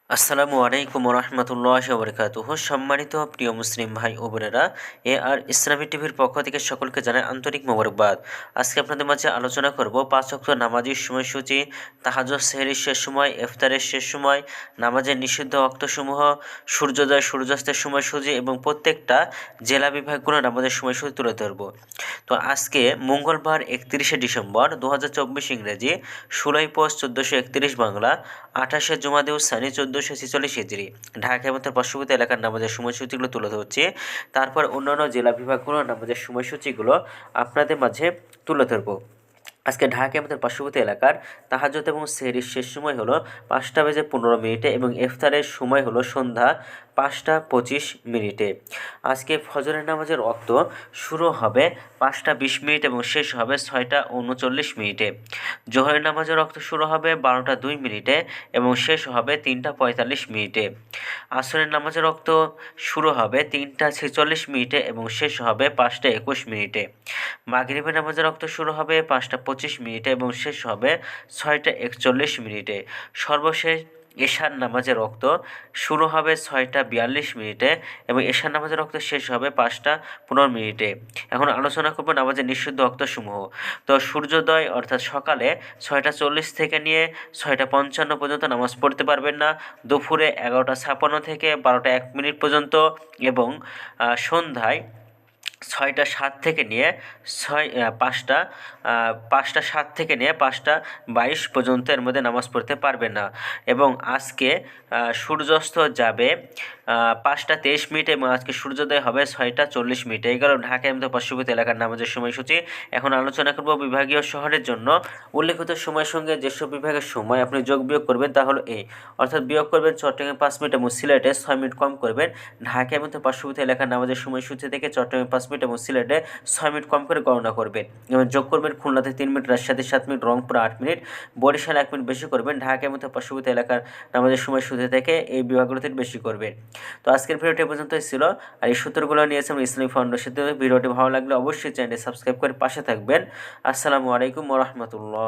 আসসালামু আলাইকুম রহমতুল্লাহি ওয়া বারাকাতুহু। সম্মানিত প্রিয় মুসলিম ভাই ও বোনেরা, ইসলামী টিভির পক্ষ থেকে সকলকে জানাই আন্তরিক মোবারকবাদ। আজকে আপনাদের মাঝে আলোচনা করব ৫ ওয়াক্ত নামাজের সময়সূচি, তাহাজ্জুদ সেহরির শেষ সময়, ইফতারের শেষ সময়, নামাজের নিষিদ্ধ ওয়াক্তসমূহ, সূর্যোদয় সূর্যাস্তের সময়সূচি এবং প্রত্যেকটা জেলা বিভাগগুলো নামাজের সময়সূচি তুলে ধরব। তো আজকে মঙ্গলবার ৩১শে ডিসেম্বর ২০২৪ ইংরেজি, ১৬ই পৌষ ১৪৩১ বাংলা, ২৮শে জুমাদিউস সানি ১৪৪৬ হিজরি। ঢাকা এবং তার পার্শ্ববর্তী এলাকার নামাজের সময়সূচিগুলো তুলে ধরছি। তারপর অন্যান্য জেলা বিভাগগুলোর নামাজের সময়সূচিগুলো আপনাদের মাঝে তুলে ধরব। আজকে ঢাকা এবং তার পার্শ্ববর্তী এলাকার তাহাজ্জুদ এবং সেহরির শেষ সময় হলো ৫টা বেজে ১৫ মিনিটে এবং ইফতারের সময় হলো সন্ধ্যা ৫টা ২৫ মিনিটে। আজকে ফজরের নামাজের ওয়াক্ত শুরু হবে ৫টা ২০ মিনিট এবং শেষ হবে ৬টা ৩৯ মিনিটে। জোহরের নামাজের ওয়াক্ত শুরু হবে ১২টা ২ মিনিটে এবং শেষ হবে ৩টা ৪৫ মিনিটে। আসরের নামাজের ওয়াক্ত শুরু হবে ৩টা ৪৬ মিনিটে এবং শেষ হবে ৫টা ২১ মিনিটে। মাগরিবের নামাজের ওয়াক্ত শুরু হবে ৫টা ২৫ মিনিটে এবং শেষ হবে ৬টা ৪১ মিনিটে। সর্বশেষ এশার নামাজের ওয়াক্ত শুরু হবে ৬টা ৪২ মিনিটে এবং এশার নামাজের ওয়াক্ত শেষ হবে ৫টা ১৫ মিনিটে। এখন আলোচনা করব নামাজের নিষিদ্ধ ওয়াক্তসমূহ। তো সূর্যোদয় অর্থাৎ সকালে ৬টা ৪০ থেকে নিয়ে ৬টা ৫৫ পর্যন্ত নামাজ পড়তে পারবেন না। দুপুরে ১১টা ৫৬ থেকে ১২টা ১ মিনিট পর্যন্ত এবং সন্ধ্যায় ৬টা ৭ থেকে নিয়ে ৫টা ৭ থেকে নিয়ে ৫টা ২২ পর্যন্ত এর মধ্যে নামাজ পড়তে পারবে না। এবং আজকে সূর্যাস্ত যাবে ৫টা ২৩ মিনিটে এবং আজকে সূর্যোদয় হবে ৬টা ৪০ মিনিটে। এই গেল ঢাকা এবং পার্শ্ববর্তী এলাকার নামাজের সময়সূচি। এখন আলোচনা করব বিভাগীয় শহরের জন্য উল্লেখিত সময়ের সঙ্গে যেসব বিভাগের সময় আপনি যোগ বিয়োগ করবেন তা হলো অর্থাৎ বিয়োগ করবেন চট্টগ্রামে ৫ মিনিট এবং সিলেটে ৬ মিনিট কম করবেন। ঢাকা এবং পার্শ্ববর্তী এলাকার নামাজের সময়সূচি থেকে চট্টগ্রামে ৫ মিনিট এবং সিলেটে ৬ মিনিট কম করে গণনা করবেন এবং যোগ করবেন খুলনাতে ৩ মিনিট, রাজশাহীতে ৭ মিনিট, রংপুরে ৮ মিনিট, বরিশালে ১ মিনিট বেশি করবেন। ঢাকা এবং পার্শ্ববর্তী এলাকার নামাজের সময়সূচি থেকে এই বিভাগগুলোতে বেশি করবেন। তো আজকের ভিডিওটি পর্যন্তই ছিল। আর এই সূত্রগুলো নিয়েছেন ইসলামিক ফাউন্ডেশন থেকে। ভিডিওটি ভালো লাগলে অবশ্যই চ্যানেলটি সাবস্ক্রাইব করে পাশে থাকবেন। আসসালামু আলাইকুম ওয়া রাহমাতুল্লাহ।